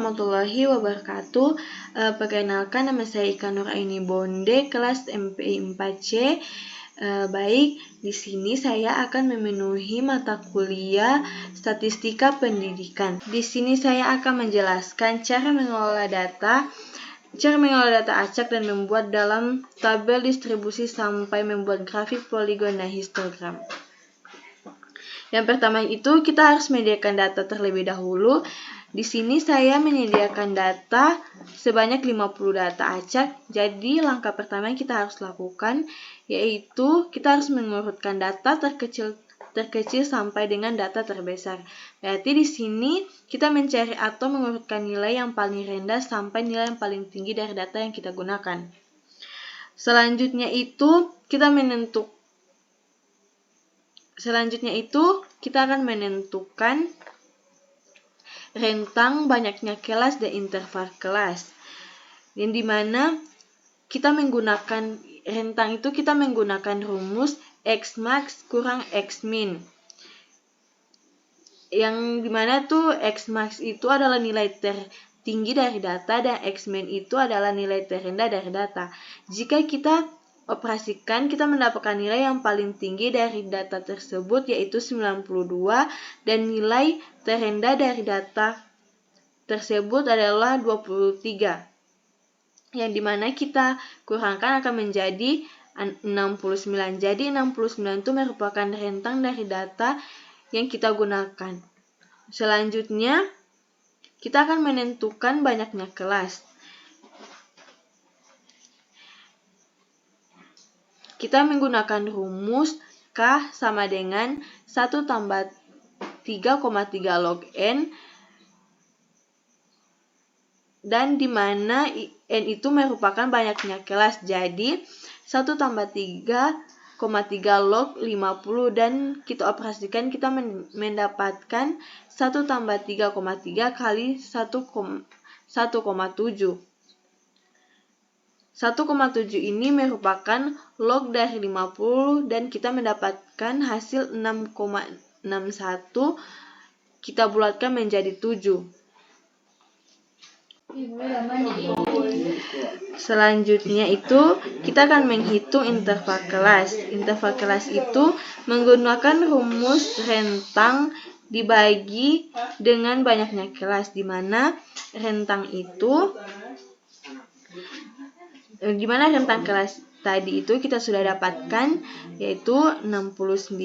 warahmatullahi wabarakatuh. Perkenalkan, nama saya Ika Nuraini Bonde, kelas MPI 4C. Baik, di sini saya akan memenuhi mata kuliah Statistika Pendidikan. Di sini saya akan menjelaskan cara mengelola data acak dan membuat dalam tabel distribusi sampai membuat grafik poligon dan histogram. Yang pertama itu kita harus menyediakan data terlebih dahulu. Di sini saya menyediakan data sebanyak 50 data acak. Jadi langkah pertama yang kita harus lakukan yaitu kita harus mengurutkan data terkecil sampai dengan data terbesar. Berarti di sini kita mencari atau mengurutkan nilai yang paling rendah sampai nilai yang paling tinggi dari data yang kita gunakan. Selanjutnya itu kita akan menentukan rentang banyaknya kelas dan interval kelas. Yang dimana kita menggunakan rentang itu kita menggunakan rumus X max kurang X min. Yang dimana tuh X max itu adalah nilai tertinggi dari data dan X min itu adalah nilai terendah dari data. Jika kita operasikan, kita mendapatkan nilai yang paling tinggi dari data tersebut yaitu 92 dan nilai terendah dari data tersebut adalah 23. Yang dimana kita kurangkan akan menjadi 69. Jadi 69 itu merupakan rentang dari data yang kita gunakan. Selanjutnya, kita akan menentukan banyaknya kelas. Kita menggunakan rumus K sama dengan 1 tambah 3,3 log N, dan dimana N itu merupakan banyaknya kelas. Jadi 1 tambah 3,3 log 50 dan kita operasikan, kita mendapatkan 1 tambah 3,3 kali 1,7. 1,7 ini merupakan log dari 50 dan kita mendapatkan hasil 6,61. Kita bulatkan menjadi 7. Selanjutnya itu kita akan menghitung interval kelas. Interval kelas itu menggunakan rumus rentang dibagi dengan banyaknya kelas, di mana rentang kelas tadi itu kita sudah dapatkan yaitu 69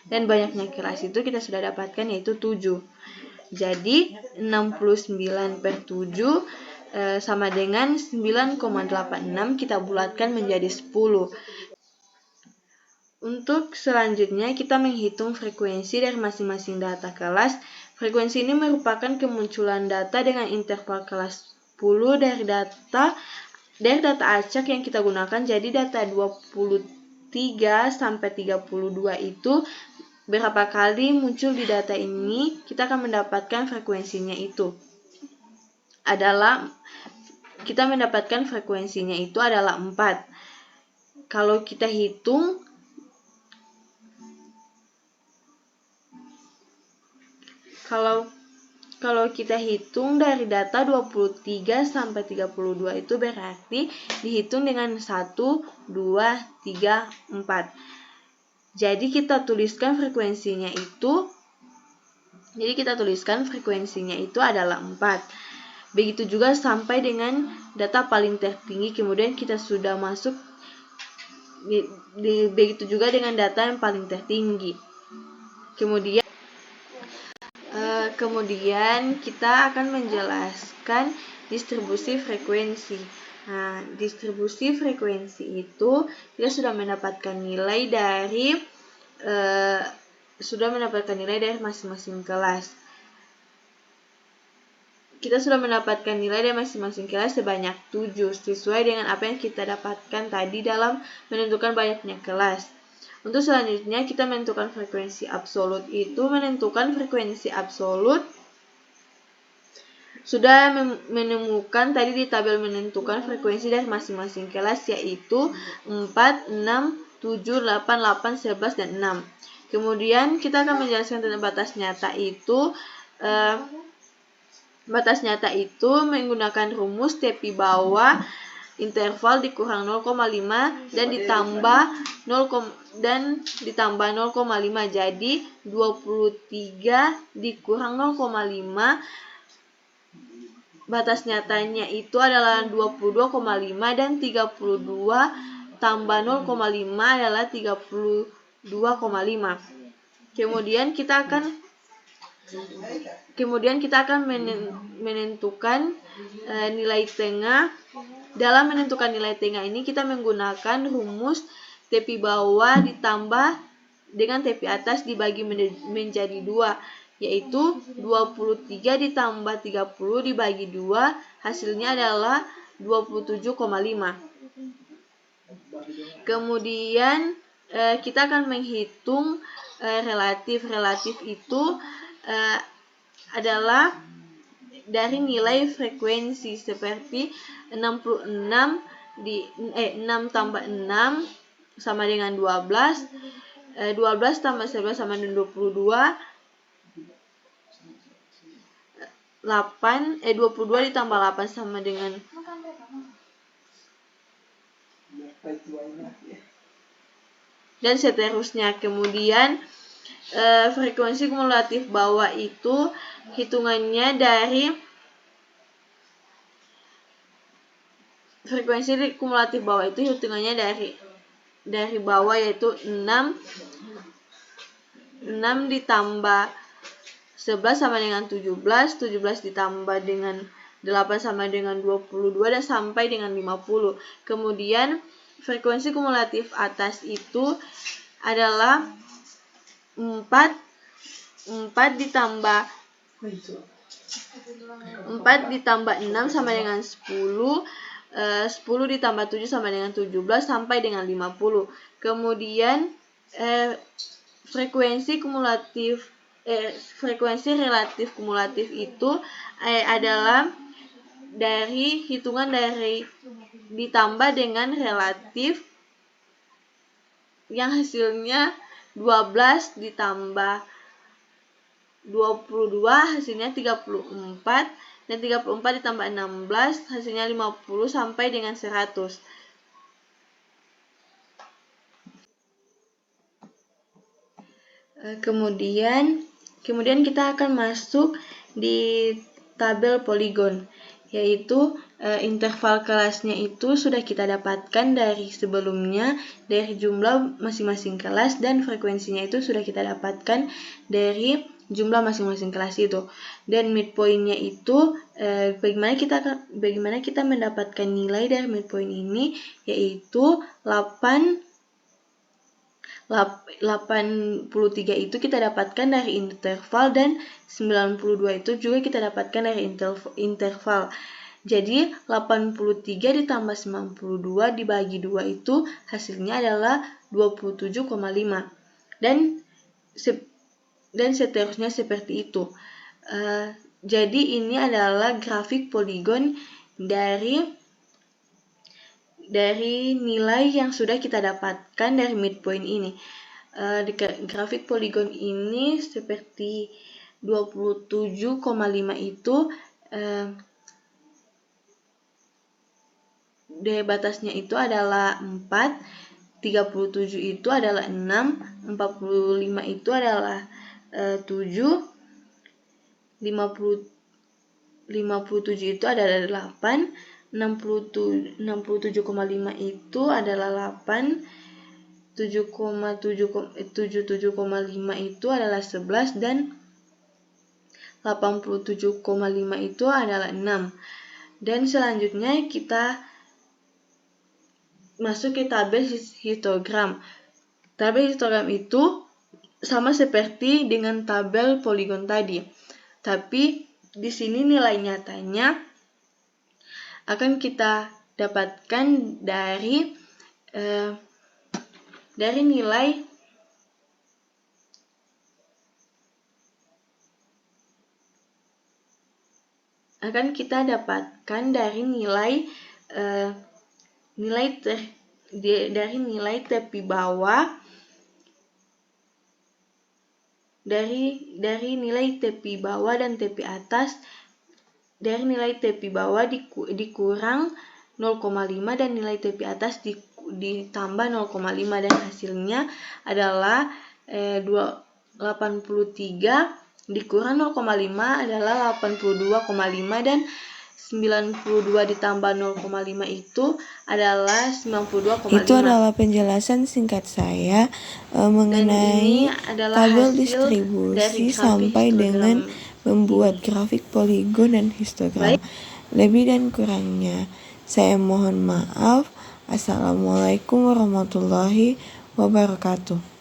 dan banyaknya kelas itu kita sudah dapatkan yaitu 7. Jadi 69 per 7 sama dengan 9,86, kita bulatkan menjadi 10. Untuk selanjutnya kita menghitung frekuensi dari masing-masing data kelas. Frekuensi ini merupakan kemunculan data dengan interval kelas 10 dari data acak yang kita gunakan. Jadi data 23 sampai 32 itu berapa kali muncul di data ini, kita akan mendapatkan frekuensinya itu adalah 4. Kalau kita hitung Kalau kita hitung dari data 23 sampai 32 itu berarti dihitung dengan 1, 2, 3, 4. Jadi kita tuliskan frekuensinya itu adalah 4. Begitu juga sampai dengan data paling tertinggi, kemudian kita sudah masuk begitu juga dengan data yang paling tertinggi. Kemudian kita akan menjelaskan distribusi frekuensi. Nah, distribusi frekuensi itu kita sudah mendapatkan nilai dari masing-masing kelas. Kita sudah mendapatkan nilai dari masing-masing kelas sebanyak 7 sesuai dengan apa yang kita dapatkan tadi dalam menentukan banyaknya kelas. Untuk selanjutnya kita menentukan frekuensi absolut. Sudah menemukan tadi di tabel menentukan frekuensi dari masing-masing kelas yaitu 4, 6, 7, 8, 11, dan 6. Kemudian kita akan menjelaskan tentang batas nyata itu Batas nyata itu menggunakan rumus tepi bawah interval dikurang 0,5 dan ditambah 0,5. Jadi 23 dikurang 0,5, batas nyatanya itu adalah 22,5 dan 32 tambah 0,5 adalah 32,5. Kemudian kita akan menentukan nilai tengah. Dalam menentukan nilai tengah ini kita menggunakan rumus tepi bawah ditambah dengan tepi atas dibagi menjadi 2, yaitu 23 ditambah 30 dibagi 2, hasilnya adalah 27,5. Kemudian kita akan menghitung relatif. Relatif itu adalah dari nilai frekuensi, seperti 6 tambah 6 sama dengan 12, 12 tambah 11 sama dengan 22, 22 ditambah 8 sama dengan dan seterusnya. Kemudian frekuensi kumulatif bawah itu hitungannya dari dari bawah, yaitu 6 ditambah 11 sama dengan 17, 17 ditambah dengan 8 sama dengan 22 dan sampai dengan 50. Kemudian frekuensi kumulatif atas itu adalah 4 ditambah 6 sama dengan 10, 10 ditambah 7 sama dengan 17 sampai dengan 50. Kemudian frekuensi relatif kumulatif itu adalah dari ditambah dengan relatif yang hasilnya 12 ditambah 22 hasilnya 34, dan 34 ditambah 16 hasilnya 50 sampai dengan 100. Kemudian kita akan masuk di tabel poligon, yaitu interval kelasnya itu sudah kita dapatkan dari sebelumnya, dari jumlah masing-masing kelas, dan frekuensinya itu sudah kita dapatkan dari jumlah masing-masing kelas itu. Dan midpointnya itu bagaimana kita mendapatkan nilai dari midpoint ini, yaitu 83 itu kita dapatkan dari interval, dan 92 itu juga kita dapatkan dari interval. Jadi 83 ditambah 92 dibagi 2 itu hasilnya adalah 27,5. Dan seterusnya seperti itu. Jadi ini adalah grafik poligon dari nilai yang sudah kita dapatkan dari midpoint ini. Grafik poligon ini seperti 27,5 itu dari batasnya itu adalah 4, 37 itu adalah 6, 45 itu adalah 7, 57 itu adalah 8, 67,5 itu adalah 8, 77,5 itu adalah 11, dan 87,5 itu adalah 6. Dan selanjutnya kita masuk ke tabel histogram. Tabel histogram itu sama seperti dengan tabel poligon tadi, tapi di sini nilai nyatanya akan kita dapatkan dari nilai tepi bawah, dari nilai tepi bawah dan tepi atas dari nilai tepi bawah dikurang 0,5 dan nilai tepi atas ditambah 0,5 dan hasilnya adalah 83 dikurang 0,5 adalah 82,5 dan 92 ditambah 0,5 itu adalah 92,5. Itu adalah penjelasan singkat saya mengenai tabel distribusi sampai dengan membuat grafik poligon dan histogram. Lebih dan kurangnya saya mohon maaf. Assalamualaikum warahmatullahi wabarakatuh.